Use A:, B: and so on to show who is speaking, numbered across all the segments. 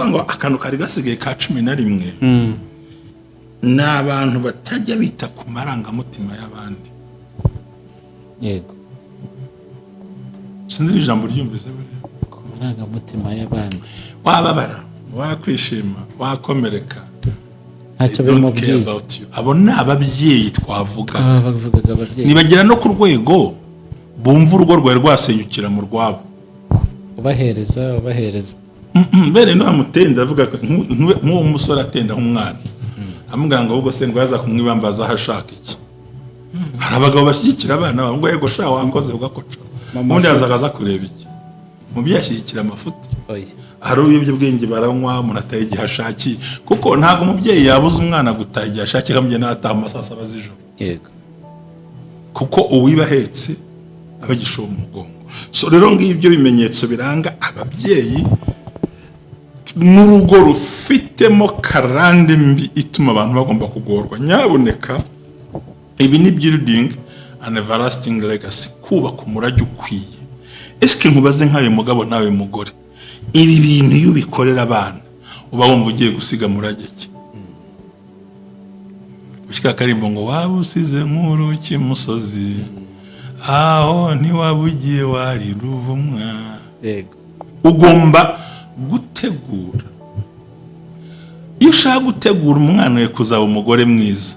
A: ngo akantu kari gasigaye ka 11 ni abantu batajya bita ku marangamutima y'abandi.
B: Yego.
A: Sinzi ijambo ryumvise buriya.
B: Ku marangamutima y'abandi.
A: Wababara, wakwishima, wakomereka.
B: Ntacyo bimubwiye.
A: Abo ni ababyeyi twavuga.
B: Bavugaga ababyeyi.
A: Nibagira no ku rwego bumva urugo rwawe rwasenyukira mu rwabo.
B: Ubahereza.
A: Mbere no amutenda avuga nk'uwo musore atenda nk'umwana. Amubwira ngo ubwo se ngo yaza kumwibambaza hashaka iki. Hari abagabo bashyigikira abana babo ngo yego sha wakoze ugakoca. Ubundi yazagaza kureba iki. Mu byashyigikira amafuti. Hari ubibye bwenge baranywa umuntu ataye igihashaki kuko ntago umubyeyi yabuze umwana gutaha igihashaki kamujye n'ataha amasasa bazijoro.
B: Yego.
A: Kuko uwibahetse abagisho umugongo. So rero ngibyo bimenyetso biranga ababyeyi n'urugo rufitemo karande mbi ituma abantu bagomba kugorwa. Nyaboneka ibi ni building an everlasting legacy, kubaka umurage ukwiye. Eske nkubaze nkawe mugabo nawe mugore, ibi bintu iyo bikorera abana uba wumva ugiye gusiga murage ki? Ushika karimbo ngo wabusize nk'uruki musozi aho ntiwabugiye wari ruvumwa.
B: Yego.
A: Ugomba gutegura. Iyo ushaka gutegura umwana we kuzaba umugore mwiza,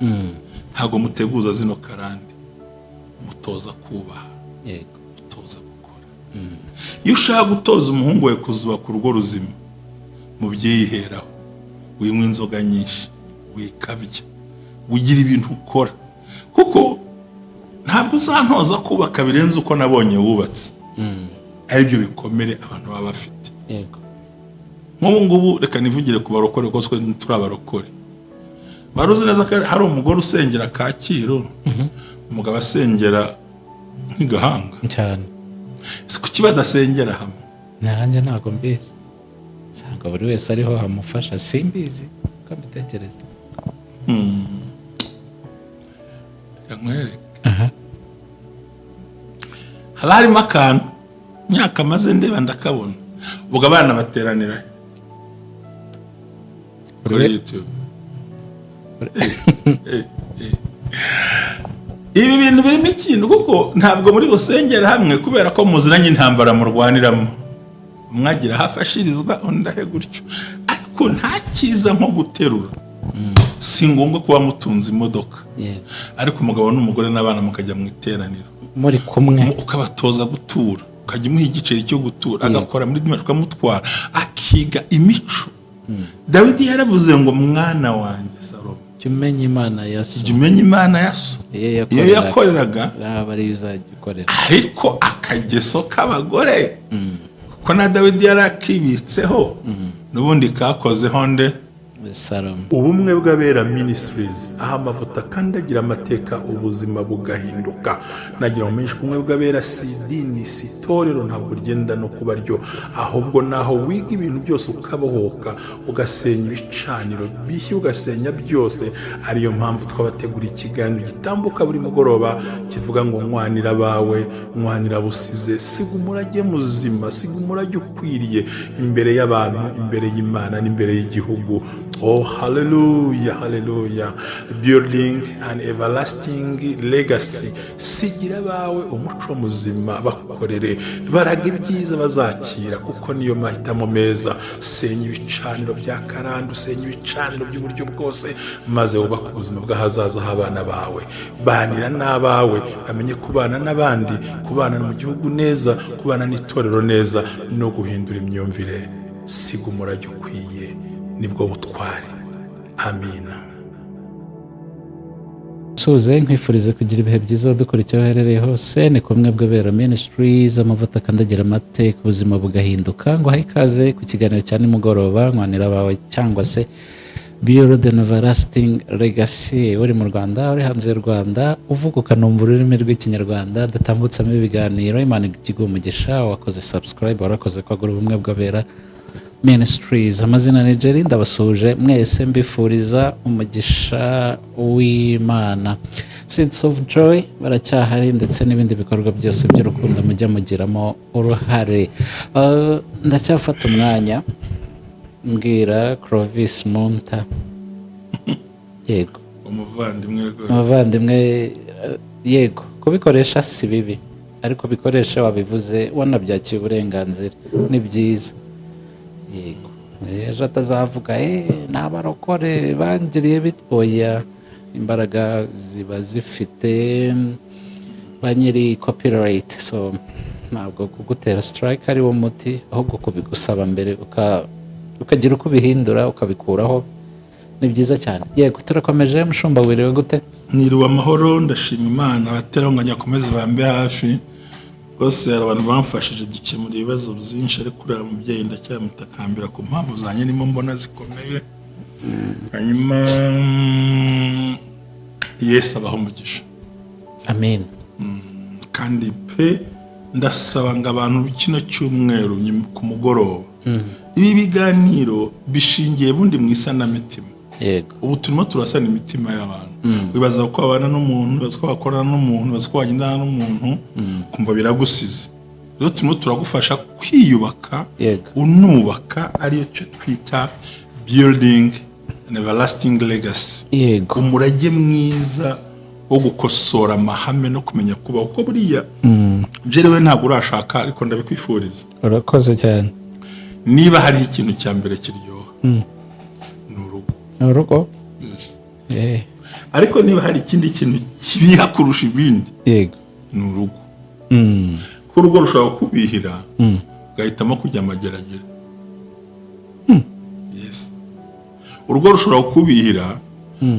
A: ntago muteguza zino karande, mutoza kubaha.
B: Yego.
A: Mutoza gukora. Iyo ushaka gutoza umuhungu we kuzubaka urugo ruzima, mubyiheraho. Winywa inzoga nyinshi, wikabya, ugira ibintu ukora. Kuko ntabwo uzantoza kubaka birenze uko nabonye wubatse. Aribyo bikomere abantu baba bafite.
B: Yego.
A: Nk'ubu ngubu reka nivugire ku barokore kuko twe turi abarokore. Baruzi neza ko hari umugore usengera Kacyiru, umugabo asengera nk'Igahanga
B: cyane.
A: Kuki badasengera hamwe?
B: Nanjye ntago mbizi. Sanga buri wese ariho hamufasha, simbizi ko mbitekereza.
A: Yankwereka. Haba harimo akantu myaka maze ndeba ndakabona. Ubwo abana bateranira kuri YouTube. Ibi bintu birimo ikintu kuko ntabwo muri busengera hamwe kubera ko muziranye intambara murwaniramo. Mwagira hafashirizwa undahe gutyo. Ariko nta kiza nko guterura. Si ngombwa kuba mutunze imodoka. Ariko umugabo n'umugore n'abana mukajya mu iteraniro.
B: Muri kumwe
A: ukabatoza gutura. Ukajya umuha igiceri cyo gutura. Agakora muri dimanche ukamutwara. Akiga imico. Dawidi yaravuze ngo mwana wanjye Salomo,
B: jumenya Imana ya so.
A: Jumenya Imana ya so. Iyo yakoreraga
B: ari uzagikorera.
A: Ariko akageso k'abagore. Ko na Dawidi yarakibitseho. Nubundi kakozeho nde
B: Salomo.
A: Ubumwe bw'abera Ministries, aha amavuta kandi agira amateka ubuzima bugahinduka. Nagira umenyesha kumwe bw'abera sidini sitorero ntabwo rigenda no kuba ryo, ahubwo naho wiga ibintu byose ukabohoka, ugasenya ibicaniro bishye, ugasenya byose. Ariyo mpamvu twabategura ikiganiro gitambuka buri mugoroba kivuga ngo mwanira bawe, mwanira busize, siga umurage muzima, siga umurage ukwiriye imbere y'abantu, imbere y'Imana n'imbere y'igihugu. Oh, hallelujah, hallelujah. Building an everlasting legacy. Sigira bawe umuco muzima bakorere. Baraga ibyiza bazakira kuko niyo mahitamo meza. Senya ibicaniro bya karande, senya ibicaniro by'uburyo bwose, maze wubaka ubuzima bw'ahazaza h'abana bawe. Banira n'abawe, bamenye kubana n'abandi, kubana mu gihugu neza, kubana n'itorero neza, no guhindura imyumvire. Siga umurage ukwiye, nibwo butwari. Amina.
B: Suze nkwifurize kugira ibihe byiza dukurikira herereye hose. Ni kumwe bw'abera Ministries, amavuta kandagira amateka ubuzima bugahinduka. Ngo haye ikaze ku kiganiro cya nimugoroba, mwanira bawe cyangwa se Build an Everlasting Legacy. Uri mu Rwanda, uri hanze y'u Rwanda, uvuga ukanumva ururimi rw'ikinyarwanda, datambutsamo ibiganiro. Imana igiguhe umugisha. Wakoze subscribe, warakoze kwagura ubumwe bw'abera Ministries. Amazina ni Jerry, ndabasuje mwese mbifuriza umugisha w'Imana. Seeds of Joy baracyahari, ndetse n'ibindi bikorwa byose by'urukundo mujya mugiramo uruhare. Ndacyafata umwanya mbwira Clovis Munta. Yego,
A: umuvandimwe rwose.
B: abavandimwe, yego, kubikoresha si bibi, ariko bikoresha wabivuze wanabyakiye uburenganzira, ni byiza. Yego, ejo atazavuga ni abarokore bangiriye bitwoya, imbaraga ziba zifite ba nyiri copyright, so ntabwo kugutera strike ari wo muti, ahubwo kubigusaba mbere ukagira uko ubihindura ukabikuraho, ni byiza cyane. Yego, turakomeje. Mushumba, wiriwe gute?
A: Niriwe amahoro, ndashima Imana, abaterankunga komeze bambe hafi rwose. Hari abantu bamfashije dukemura ibibazo byinshi, ariko uriya mubyeyi ndacyamutakambira ku mpamvu zanjye nimo mbona zikomeye. Hanyuma Yesu abaho umugisha.
B: Amen.
A: Kandi pe ndasaba ngo abantu kino cyumweru ku mugoroba ibi biganiro bishingiye bundi mu isanamitima.
B: Yego,
A: ubu turimo turasana imitima y'abantu. Wibaza ko abana n'umuntu, wibaza ko bakorana n'umuntu, wibaza ko wagendana n'umuntu, kumva biragusize. Rero turimo turagufasha kwiyubaka, unubaka, ariyo cyo twita building an everlasting legacy.
B: yego,
A: umurage mwiza wo gukosora amahame no kumenya kubaho. Kuko buriya jerewe ntabwo urashaka, ariko ndabikwifuriza.
B: urakoze cyane.
A: Niba hari ikintu cya mbere kiryoha ni urugo.
B: Urugo?
A: Ariko niba hari ikindi kintu kibiha kurusha ibindi,
B: yego,
A: ni urugo. Ko urugo rushobora kubihira ugahitamo kujya amageragere. Yes. Urugo rushobora kubihira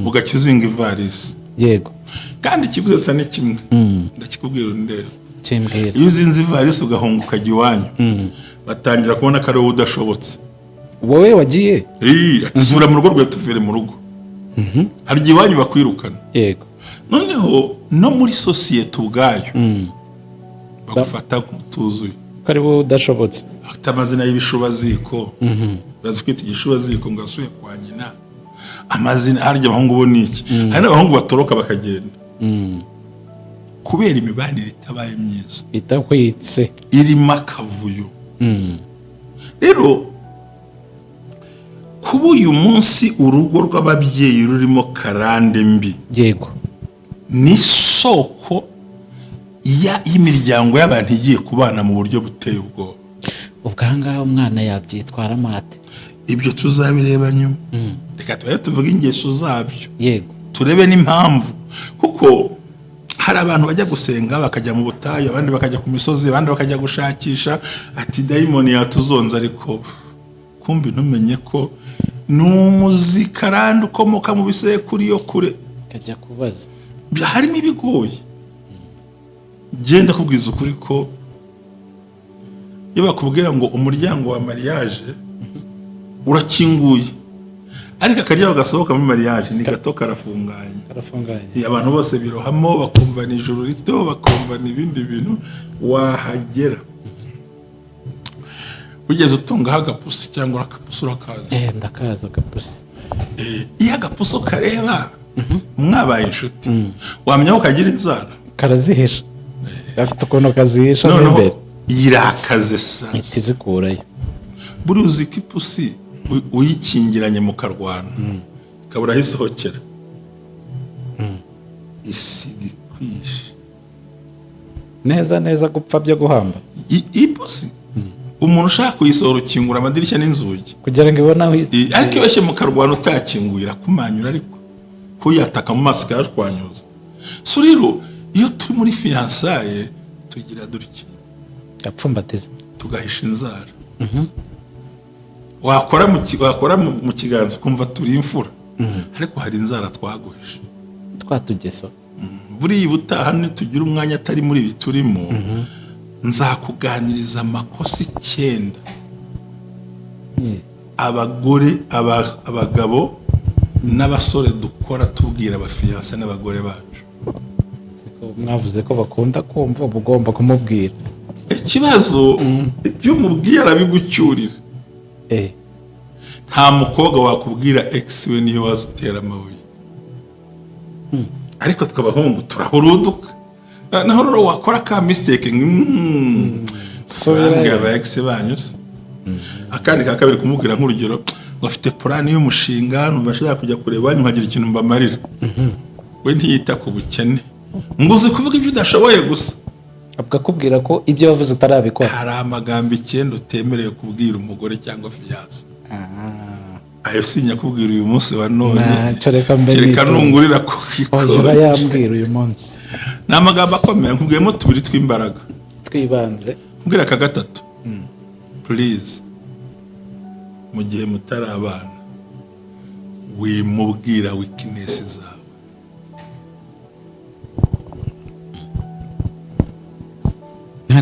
A: ugakizinga ivarisi.
B: yego,
A: kandi ikiguzetsa ni kimwe, ndakikubwira ndebe.
B: kimbwira.
A: Iyo uzinze ivarisi ugahunga ukajya iwanyu, batangira kubona ko ari wowe udashobotse.
B: Wowe wagiye?
A: Atizura mu rugo rwe, tuvire mu rugo. Hari igihe iwanyu bakwirukana.
B: Yego.
A: Noneho no muri sosiyete ubwayo bagufata nk'utuzuye,
B: ko ari wowe udashobotse.
A: afite amazina y'ibishubaziko. Bazi kwita igishubaziko ngo asuye kwa nyina. Amazina harya abahungu bo niki? Hari n'abahungu batoroka bakagenda kubera imibanire itabaye myiza,
B: itakwitse,
A: irimo akavuyo. Rero kuba uyu munsi urugo rw'ababyeyi rurimo karande mbi,
B: yego,
A: ni soko y'imiryango y'abantu igiye kubana mu buryo buteye ubwoba.
B: ubwangahe umwana yabyitwara mate?
A: Ibyo tuzabireba nyuma. Reka tuvuge ingeso zabyo,
B: yego,
A: turebe n'impamvu. Kuko hari abantu bajya gusenga bakajya mu butayu, abandi bakajya ku misozi, abandi bakajya gushakisha, ati dayimoni yatuzonze, ariko kumbi ntumenye ko ni umuzikarande ukomoka mu bisekuru yo kure.
B: kajya kubaza,
A: harimo ibigoye. Genda kubwiza ukuri ko iyo bakubwira ngo umuryango wa mariage urakinguye, ariko akaryaho gasohoka muri mariage ni gato, karafunganye. Abantu bose birohamo, bakumva ni ijoro rito, bakumva ni ibindi bintu. Wahagera ugeze utungaho agapusi cyangwa akapusi urakaza.
B: ndakaza agapusi.
A: Iyo agapusi kareba mwabaye inshuti, wamenya ko kagira inzara,
B: karazihisha, gafite ukuntu kazihisha n'imbere,
A: irakaze sana,
B: itizikurayo.
A: buri uzi ko ipusi uyikingiranye mu karwana kabura hisohokera, isiga ikwishe
B: neza gupfa byo guhamba.
A: Ipusi umuntu ushaka kuyisohora ukingura amadirishya n'inzugi
B: kugira ngo ibone aho,
A: ariko ibashye mu karwana utakinguye irakumanyura, ariko kuyataka mu maso ikayashwanyuza. So rero iyo turi muri fiyansaye tugira dutya,
B: yapfumbatiza,
A: tugahisha inzara. wakora mu kiganza ukumva turi imfura, ariko hari inzara twaguhishe,
B: twatugeso.
A: buriya ubutaha nitugira umwanya atari muri ibi turimo, nzakuganiriza amakosa 9 abagore, abagabo n'abasore dukora tubwira abafiyanse n'abagore bacu.
B: Mwavuze ko bakunda kumva, ugomba kumubwira
A: ikibazo. Ibyo umubwiye arabigucyurira. Nta mukobwa wakubwira ex we niyo wazutera amabuye, ariko twabahungu turahuruduka. Naho rero wakora ka mistake,
B: sobera
A: aba ex banyuze akandi ka kabiri kumubwira nk'urugero ngo afite plan y'umushinga numva ashaka kujya kureba wanyu nkagira ikintu mbamarira we ntiyita ku bukene ngo uzi kuvuga ibyo udashoboye gusa
B: akakubwira ko ibyo wavuze utarabikora.
A: hari amagambo 9 utemerewe kubwira umugore cyangwa fiyazi. Ayo sinya kubwira uyu munsi wa none. Kereka nungurira ko
B: ojura yambwira uyu munsi.
A: Ni amagambo akomeye nkubwiyemo 2 tw'imbaraga.
B: Twibanze.
A: Mbwira ka gatatu. Please. Mu gihe mutari abana wimubwira weakness zawe.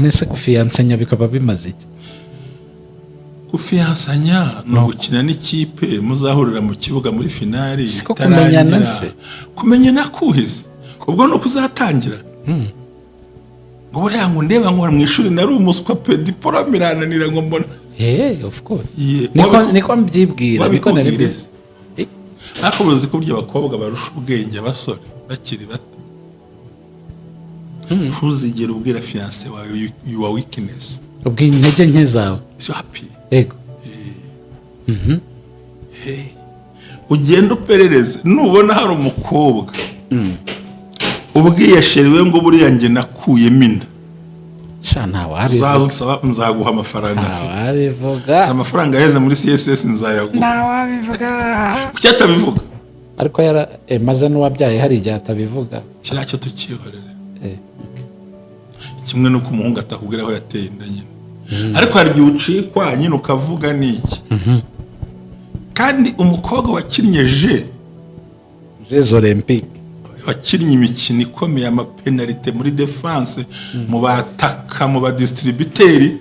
B: Nese kufiyansanya bikaba bimaze iki?
A: Kufiyansanya no gukina n'ikipe muzahurira mu kibuga muri finali
B: itarangira.
A: Kumenyana kuhize. Ubwo no kuzatangira. Ngo buriya ngo ndeba ngo mu ishuri nari umuswa pe diplome irananira ngo mbona.
B: Of course. Niko mbyibwira niko nari.
A: Ariko uzi ko burya abakobwa barusha ubwenge abasore bakiri bato. Ntuzigere ubwira fiancé wawe your weakness.
B: Ubwira intege nke zawe.
A: Happy.
B: Ego.
A: Ugenda uperereze nubona hari umukobwa. Ubwiye sheriwe ngo buriya nge nakuyemo inda.
B: Sha ntawe abivuga.
A: Nzaguha amafaranga afite.
B: Abivuga.
A: Amafaranga yaheze muri CSS nzayaguha.
B: Ntawe abivuga.
A: Kuki atabivuga?
B: Ariko yara maze n'uwabyaye hari igihe atabivuga.
A: Kiracyo tukihorere. Kimwe nuko umuhungu atakubwira aho yateye inda nyine. Ariko hari igihe ucikwa nyine ukavuga niki. Kandi umukobwa wakinnye
B: Jeux Olympiques
A: wakinnye imikino ikomeye amapenalite muri defense mu bataka mu badistributeri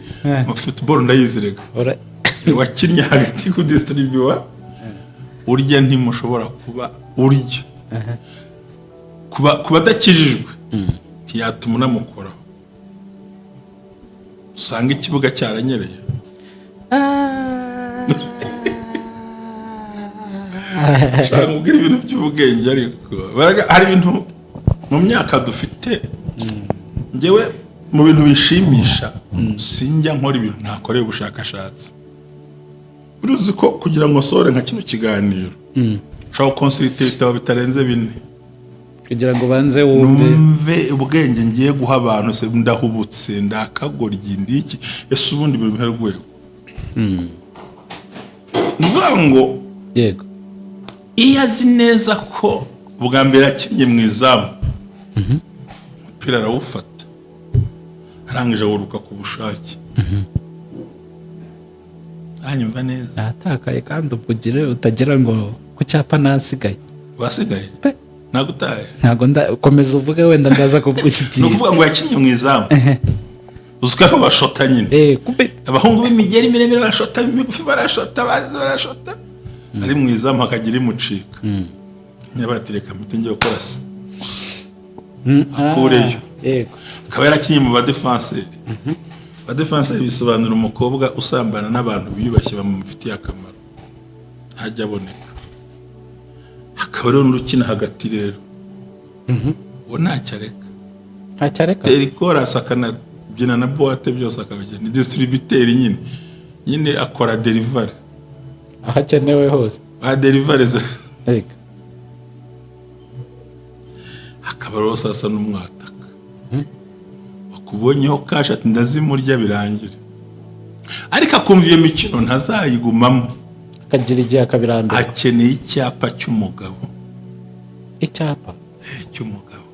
A: mu football ndayizirega. Wakinnye hagati ku distribuwa urya ntimushobora kuba urya. Kuba dakijijwe ntiyatuma unamukora. Usanga ikibuga cyaranyereye. Shaka ubwira ibintu by'ubwenge ariko hari ibintu mu myaka dufite ngewe mu bintu bishimisha sinjya nkora ibintu ntakoreye ubushakashatsi. Uruzi ko kugira ngo sore nka kino kiganiro ushaka consulter ibitabo bitarenze 4
B: kugira ngo banze wumve
A: ubwenge ngiye guha abantu se ndahubutse ndakagoryi ndiki ese ubundi biri mu rwego. Nuvuga ngo
B: yego
A: iyo azi neza ko bwa mbere akinnye mu izamu umupira arawufata arangije awuruka ku bushake. Anyumva neza
B: atakaye kandi ubugire utagira ngo ku cyapa nasigaye
A: wasigaye nagutaye
B: ntago komeza uvuge wenda ndaza kubwishyikiye.
A: No kuvuga ngo yakinnye mu izamu uzika ko bashota nyine abahungu b'imigeri miremire barashota imigufi barashota barashota ari mu izamu hakagira imucika nyine batereka mutinge gukora se akureyo
B: yego
A: akaba yarakinnye mu badefenseri. Badefenseri bisobanura umukobwa usambana n'abantu biyubashye bamufitiye akamaro hajya aboneka. Akaba rero n'urukina hagati rero uwo ntacyareka terikora sakana byina na boate byose akabigena ni distributeur nyine akora delivery
B: ahakenewe hose
A: delivery
B: yego.
A: Akaba rero sasa n'umwataka wakubonyeho kasha ndazimurya birangire ariko akumva iyo mikino ntazayigumamo
B: akagira igihe akabirambira.
A: Akeneye icyapa cy'umugabo.
B: Icyapa
A: cy'umugabo.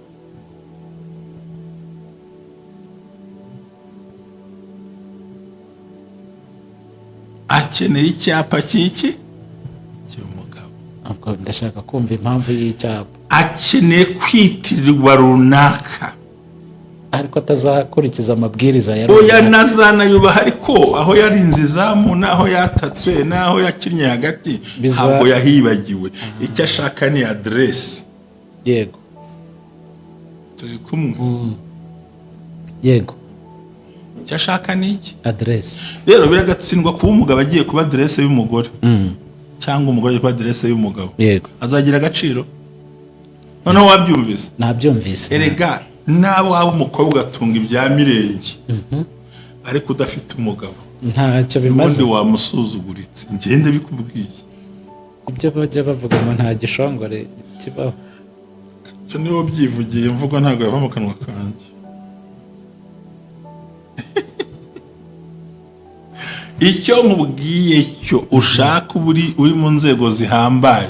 A: Akeneye icyapa cy'iki cy'umugabo.
B: Ubwo ndashaka kumva impamvu y'icyapa.
A: Akeneye kwitirirwa runaka
B: ariko atazakurikiza amabwiriza ya
A: oya nazana yubaha ariko aho yarinze izamu naho yatatse naho yakinnye hagati ntabwo yahibagiwe. Icyo ashaka ni address.
B: Yego
A: turi kumwe.
B: Yego
A: icyo ashaka ni iki
B: address.
A: Rero biragatsindwa kuba umugabo agiye kuba address y'umugore cyangwa umugore kuba address y'umugabo.
B: Yego
A: azagira agaciro noneho wabyumvise.
B: Nabyumvise
A: erega nawe waba umukobwa atunga ibya mirenge ariko udafite umugabo
B: ntacyo bimaze
A: ubundi wamusuzuguritse ngende bikubwiye
B: ibyo bajya bavuga ngo nta gishongore kibaho.
A: ibyo niwo byivugiye mvuga ntabwo yava mu kanwa kanjye. icyo nkubwiye cyo ushaka uri mu nzego zihambaye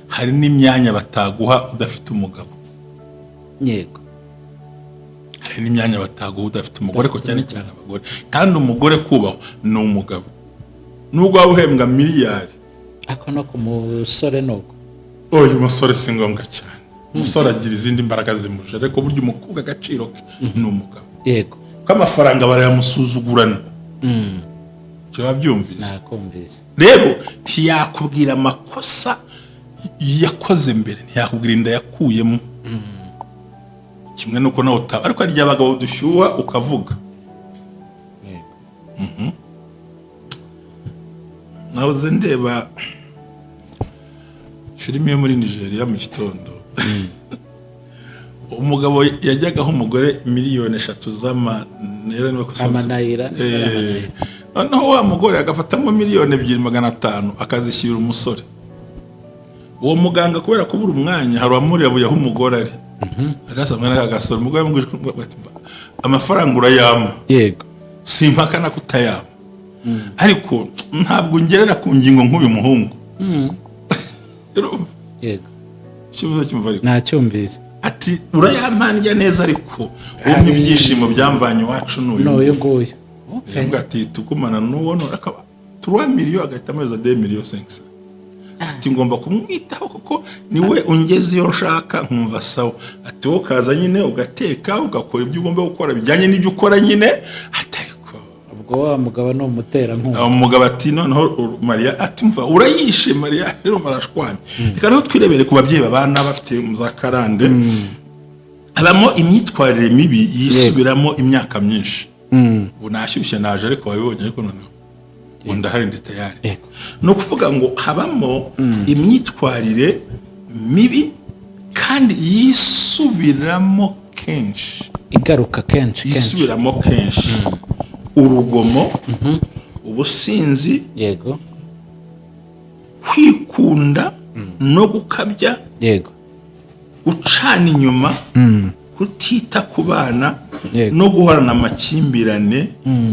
A: hari n'imyanya bataguha udafite umugabo.
B: Yego,
A: hari n'imyanya bataguha udafite umugore, ko cyane cyane abagore. kandi umugore kubahwa ni umugabo, nubwo waba uhembwa miliyari.
B: ako no ku musore nuko
A: uyu musore si ngombwa cyane. umusore agira izindi mbaraga zimuje, ariko burya umukobwa agaciro ke ni umugabo.
B: yego,
A: ko amafaranga barayamusuzugurana. icyo wabyumvise.
B: nakumvise.
A: rero ntiyakubwira amakosa yakoze mbere, ntiyakubwira inda yakuyemo. kimwe nuko nawe utaba, ariko hari igihe abagabo dushyuha ukavuga. nahoze ndeba filime yo muri Nigeria mu gitondo. umugabo yajyagaho umugore 3,000,000
B: amanayira.
A: noneho wa mugore agafatamo 2,500,000 akazishyira umusore. uwo muganga kubera kubura umwanya hari uwamuriye aho umugore ari. arasamwe n'agasoro umugore yamubwira amafaranga urayama.
B: Yego,
A: simpakana kutayama. ariko ntabwo ngerera ku ngingo nk'uyu muhungu.
B: yego,
A: ikibazo cyumva ariko
B: nacyumvise.
A: ati urayamanjya neza, ariko umwe ibyishimo byamvanye iwacu
B: n'uyu nguyu.
A: Yambwa ati tugumana n'uwo akaba 3 miliyoni agahita ameza 2 miliyoni 500. ati ngomba kumwitaho kuko niwe ungeze iyo nshaka nkumva sawa. ati wowe kaza nyine ugateka ugakora ibyo ugomba gukora bijyanye n'ibyo ukora nyine. atariko
B: ubwo wa mugabo no mutera nkuko
A: umugabo ati noneho Maria ati mva urayishe Maria rero marashwanye. reka rero twirebere ku babyeyi babana bafite muzakarande. abamo imyitwarire mibi yisubiramo imyaka myinshi. ubu nashyushye naje ariko wabibonye, ariko noneho ndahari ndi tayari. ni ukuvuga ngo habamo imyitwarire mibi kandi yisubiramo kenshi.
B: igaruka kenshi.
A: yisubiramo kenshi. urugomo, ubusinzi,
B: yego,
A: kwikunda no gukabya,
B: yego,
A: gucana inyuma, kutita ku bana,
B: Yego.
A: no guhorana amakimbirane.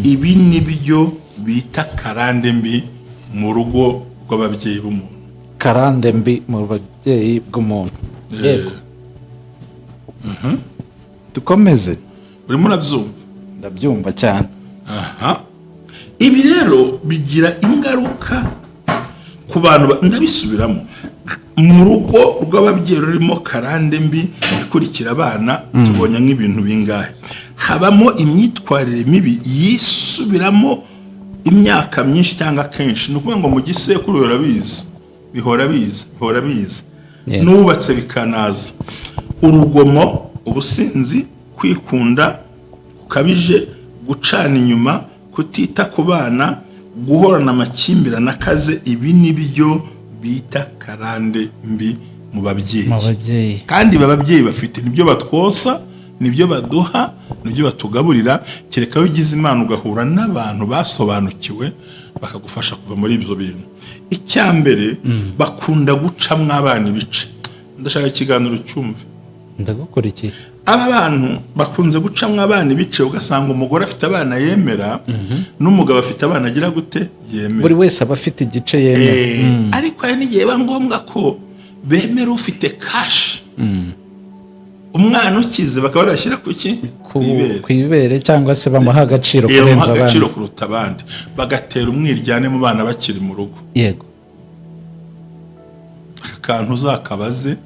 A: ibi ni byo bita karande mbi mu rugo rw'ababyeyi b'umuntu.
B: karande mbi mu babyeyi bw'umuntu. Yego, dukomeze.
A: urimo urabyumva?
B: ndabyumva cyane.
A: ibi rero bigira ingaruka ku bantu. ndabisubiramo, mu rugo rw'ababyeyi rurimo karande mbi ikurikira abana, tubonye nk'ibintu bingahe. habamo imyitwarire mibi yisubiramo imyaka myinshi cyangwa kenshi. ni ukuvuga ngo mu gisekuru bihora biza n'ubatse bikanaza. urugomo, ubusinzi, kwikunda gukabije, gucana inyuma, kutita ku bana, guhorana amakimbirane akaze. ibi ni byo bita karande mbi mu babyeyi. kandi ababyeyi bafite nibyo batwosa, nibyo baduha, nibyo batugaburira. kereka iyo ugize imana ugahura n'abantu basobanukiwe bakagufasha kuva muri ibyo bintu. icya mbere, bakunda gucamwo abana ibice. ndashaka ikiganiro cyumve.
B: ndagukurikiye.
A: aba bantu bakunze gucamwo abana ibice, ugasanga umugore afite abana yemera, n'umugabo afite abana agira gute yemera.
B: buri wese aba afite igice yemera.
A: ariko hari n'igihe biba ngombwa ko bemera ufite kashi. umwana ukize bakaba barashyira ku
B: ibere cyangwa se bamuha agaciro
A: kuruta abandi, bagatera umwiryane mu bana bakiri mu rugo.
B: yego,
A: akantu uzakabaze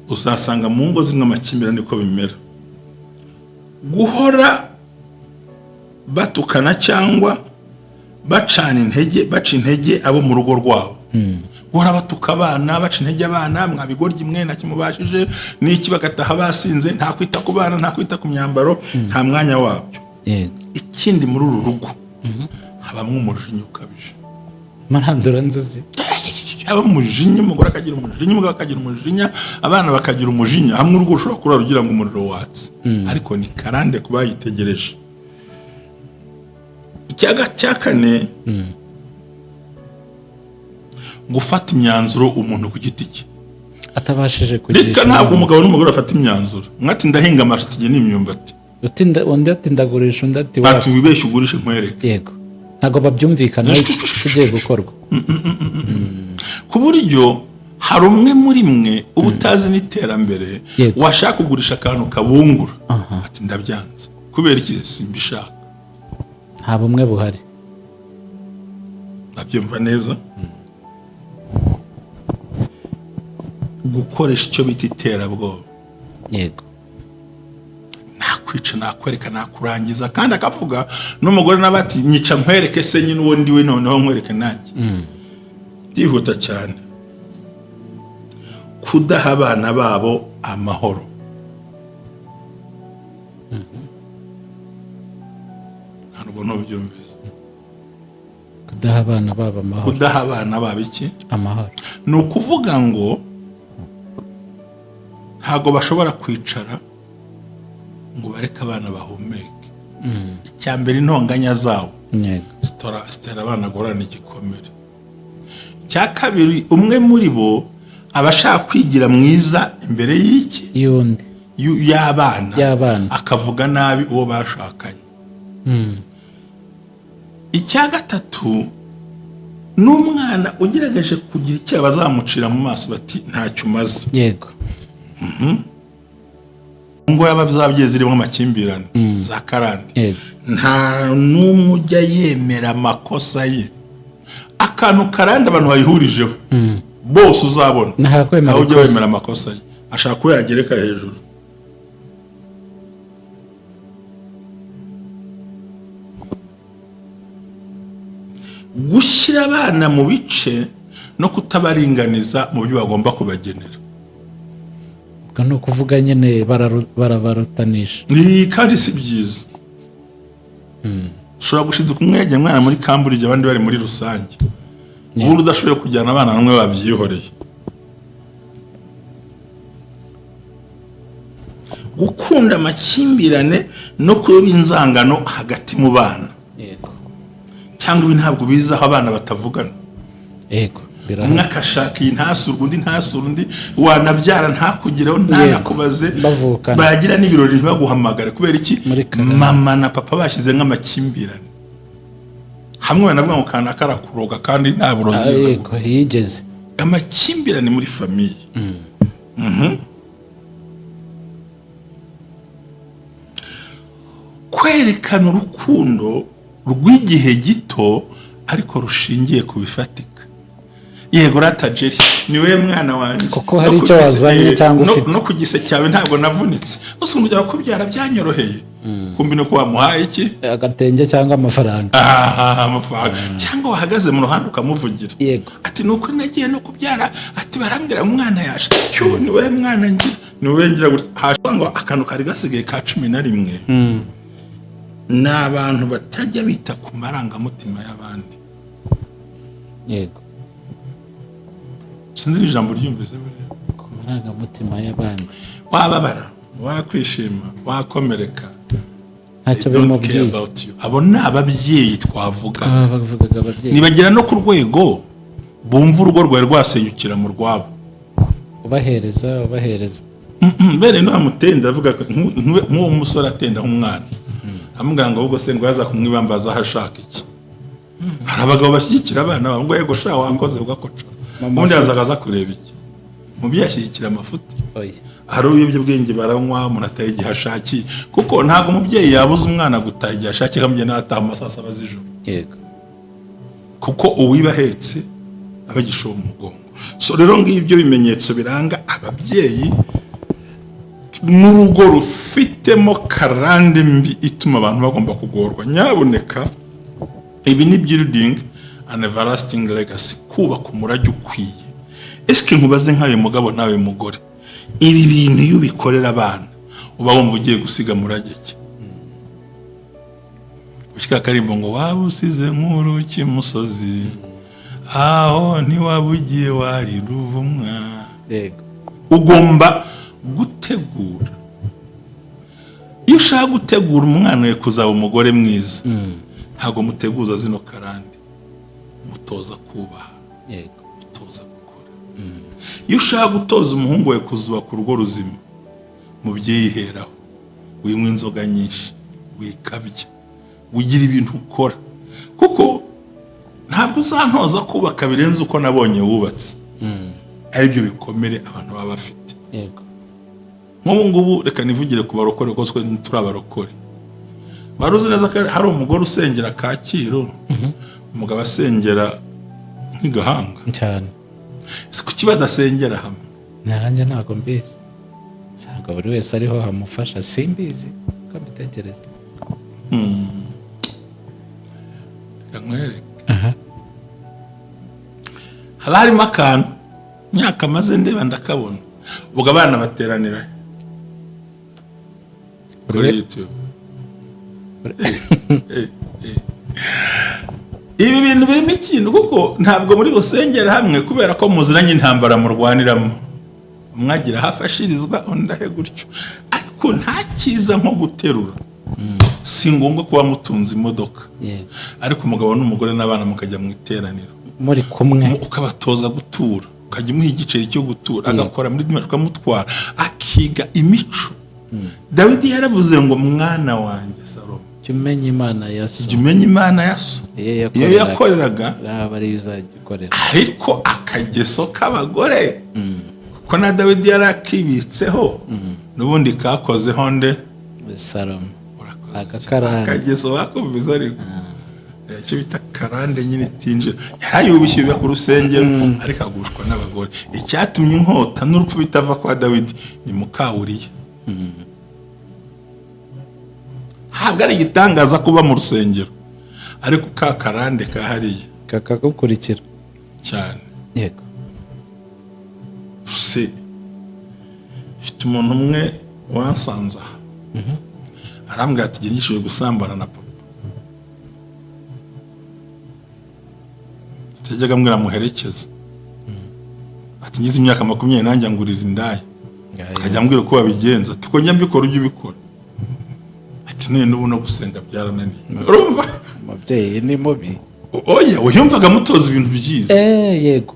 A: uzasanga mu ngo zimwe amakimbirane niko bimera. guhora batukana cyangwa baca intege abo mu rugo rwabo. guhora batuka abana, baca intege abana, mwabigoryi mwe ntakimubashije n'iki, bagataha basinze, nta kwita ku bana, nta kwita ku myambaro, nta mwanya wabyo. ikindi muri uru rugo habamo umujinya ukabije.
B: marandura nzuzi.
A: haba umujinya, umugore akagira umujinya, umugabo akagira umujinya, abana bakagira umujinya. hamwe urugo rushobora kurara rugira ngo umuriro watse. ariko ni karande ku bayitegereje. cya kane gufata imyanzuro umuntu ku giti cye
B: atabashije kugisha.
A: reka ntabwo umugabo n'umugore bafata imyanzuro. Mwati ndahinga amashitige n'imyumbati,
B: undi ati ndagurisha, undi ati
A: ati wibeshye ugurishe nkwereke.
B: yego, ntabwo babyumvikana kigiye gukorwa.
A: ku buryo hari umwe muri mwe uba utazi n'iterambere washaka kugurisha akantu kabungura, ati ndabyanze kubera iki simbishaka.
B: nta bumwe buhari.
A: nabyumva neza. gukoresha icyo bita iterabwoba,
B: yego,
A: nakwica, nakwereka, nakurangiza, kandi akavuga n'umugore nawe ati nyica nkwereke se nyine uwo ndiwe, noneho nkwereke nanjye. byihuta cyane. kudaha abana babo amahoro. ntabwo nubyumvise.
B: kudaha abana babo amahoro.
A: kudaha abana babo iki?
B: amahoro.
A: ni ukuvuga ngo ntabwo bashobora kwicara ngo bareke abana bahumeke. icya mbere intonganya zabo zitera abana guhorana igikomere. icya kabiri umwe muri bo aba ashaka kwigira mwiza imbere y'iki?
B: y'undi.
A: y'abana. akavuga nabi uwo bashakanye. icya gatatu n'umwana ugerageje kugira icyo bazamucira mu maso bati ntacyo umaze.
B: yego.
A: ngo y'ababyeyi zirimo amakimbirane za karande, nta n'umwe ujya yemera amakosa ye. akantu karande abantu bayihurijeho bose uzabona aho ujya wemera amakosa ye, ashaka ko yagereka hejuru. gushyira abana mu bice no kutabaringaniza mu byo bagomba kubagenera.
B: ni ukuvuga nyine barabarutanisha.
A: kandi si byiza. ushobora gushiduka umwegera umwana muri Cambridge abandi bari muri rusange, ubundi udashoboye kujyana abana bamwe babyihoreye. gukunda amakimbirane no kuyoba inzangano hagati mu bana. cyangwa ibi ntabwo biza aho abana batavugana.
B: yego,
A: umwe akashaka iyi ntasura undi, ntasura undi, wanabyara ntakugireho, ntanakubaze, bagira n'ibirori ntibaguhamagare. kubera iki? mama na papa bashyize nk'amakimbirane hamwe, banavuga ngo kana karakuroga kandi nta burozi
B: yigeze.
A: amakimbirane muri famiye. kwerekana urukundo rw'igihe gito ariko rushingiye ku bifatika. yego ratajeri ni we mwana wanjye,
B: kuko hari icyo wazanye cyangwa ufite,
A: no ku gise cyawe ntabwo navunitse. gusa umujya kubyara byanyoroheye. kumbi no kuba muhaye iki?
B: agatenge cyangwa amafaranga.
A: amafaranga. cyangwa wahagaze mu ruhande ukamuvugira.
B: yego.
A: ati nuko nagiye no kubyara, ati barambwira umwana yaje, cyo ni we mwana ngira, ni we ngira gutya. ngo akantu kari gasigaye ka 11 ni abantu batajya bita ku marangamutima y'abandi.
B: yego.
A: sinzi ijambo ryumvise buriya.
B: ku marangamutima y'abandi.
A: wababara, wakwishima, wakomereka,
B: ntacyo bimubwiye.
A: abo ni ababyeyi twavuga.
B: bavugaga ababyeyi.
A: nibagera no ku rwego bumva urugo rwawe rwasenyukira mu rwabo.
B: ubahereza
A: mbere n'amutenda avuga nk'uwo musore atenda nk'umwana, amubwira ngo ahubwo se ngo yaza kumwibambaza aho ashaka iki. hari abagabo bashyigikira abana babo ngo yego sha wakoze ugakoca, ubundi yazaga kureba iki. umubyeyi ashyigikira amafuti. hari ibiyobyabwenge baranywa, umuntu ataha igihe ashakiye, kuko ntabwo umubyeyi yabuze umwana gutaha igihe ashakiye akamugenda ataha mu masaa 7 z'ijoro.
B: yego.
A: kuko uwiba ahetse aba agishoye umugongo. so rero ngibyo bimenyetso biranga ababyeyi n'urugo rufitemo karande mbi ituma abantu bagomba kugorwa. nyaboneka ibi ni building an everlasting legacy, kubaka umurage ukwiye. eske nkubaze nkawe mugabo nawe mugore, ibi bintu iyo ubikorera abana uba wumva ugiye gusiga murage ki? ushika karimbo ngo waba usize nk'uruki musozi, aho ntiwabugiye wari ruvumwa.
B: yego.
A: ugomba gutegura. iyo ushaka gutegura umwana we kuzaba umugore mwiza, ntabwo muteguza zino karande, mutoza kubaha,
B: yego,
A: mutoza gukora. Iyo ushaka gutoza umuhungu wawe kuzubaka urugo ruzima, mubyiheraho, winywa inzoga nyinshi, wikabya, wigira ibintu ukora, kuko ntabwo uzantoza kubaka birenze uko nabonye wubatse. Aribyo bikomere abantu baba bafite.
B: yego,
A: nk'ubu ngubu reka nivugire ku barokore kuko twe turi abarokore. Baruzi neza ko hari umugore usengera Kacyiru, umugabo asengera nk'Igahanga
B: cyane.
A: kuki badasengera hamwe?
B: nanjye ntabwo mbizi, usanga buri wese ariho hamufasha, simbizi uko mbitekereza.
A: nkwereke haba harimo akantu myaka maze ndeba ndakabona, ubwo abana bateranira kuri YouTube. Ibi bintu birimo ikintu, kuko ntabwo muri busengera hamwe kubera ko muziranye intambara murwaniramo, mwagira hafashirizwa undahe gutyo, ariko nta cyiza nko guterura. Si ngombwa kuba mutunze imodoka, ariko umugabo n'umugore n'abana mukajya mu iteraniro
B: muri kumwe,
A: ukabatoza gutura, ukajya umuha igiceri cyo gutura, agakora muri dimanche ukamutwara akiga imico. Dawidi yaravuze ngo mwana wanjye Salomo,
B: jya umenya Imana ya so,
A: jya umenya Imana ya so. Iyo yakoreraga
B: aba ariyo uzajya ukorera.
A: Ariko akageso k'abagore, kuko na Dawidi yari akibitseho, n'ubundi kakozeho nde?
B: Salomo.
A: Akageso bakumviza ariko icyo bita karande nyine itinjira. Yarayubishye biba ku rusengero, ariko agushwa n'abagore. Icyatumye inkota n'urupfu bitava kwa Dawidi ni Mukawuriya. Ntabwo ari igitangaza kuba mu rusengero, ariko ka karande kahariye
B: kakagukurikira
A: cyane.
B: yego,
A: se mfite umuntu umwe wansanze aha, arambwira ati ngiye ngishoboye gusambana na papa. Tajyaga ambwira muherekeza, ati ngize imyaka 20 nanjye angurira indaya, akajya ambwira uko babigenza, tuko njya mbikora ujye ubikora. Ati none n'ubu no gusenga byarananiye. Urumva
B: umubyeyi ni mubi.
A: Oya, uyumvaga mutoza ibintu byiza.
B: Yego,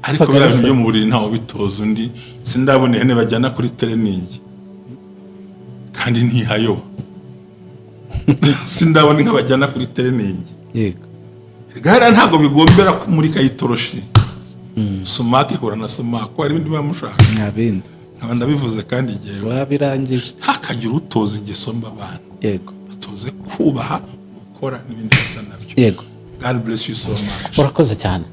A: ariko biriya bintu byo mu buriri ntawe bitoza undi. Sindabona ihene bajyana kuri training kandi ntihayoba. Sindabona inka bajyana kuri training.
B: yego,
A: Gara ntago bigombera kumurika yitoroshi. Sumaka ihura na sumaka, ari ibindi bamushaka.
B: nabindi
A: Nkabanda bivuze kandi igihe
B: wabirangije.
A: hakagira utoza ingeso mbabana.
B: Yego,
A: Batoze kubaha, gukora n'ibindi bisa nabyo.
B: yego.
A: God bless you so much.
B: Urakoze cyane.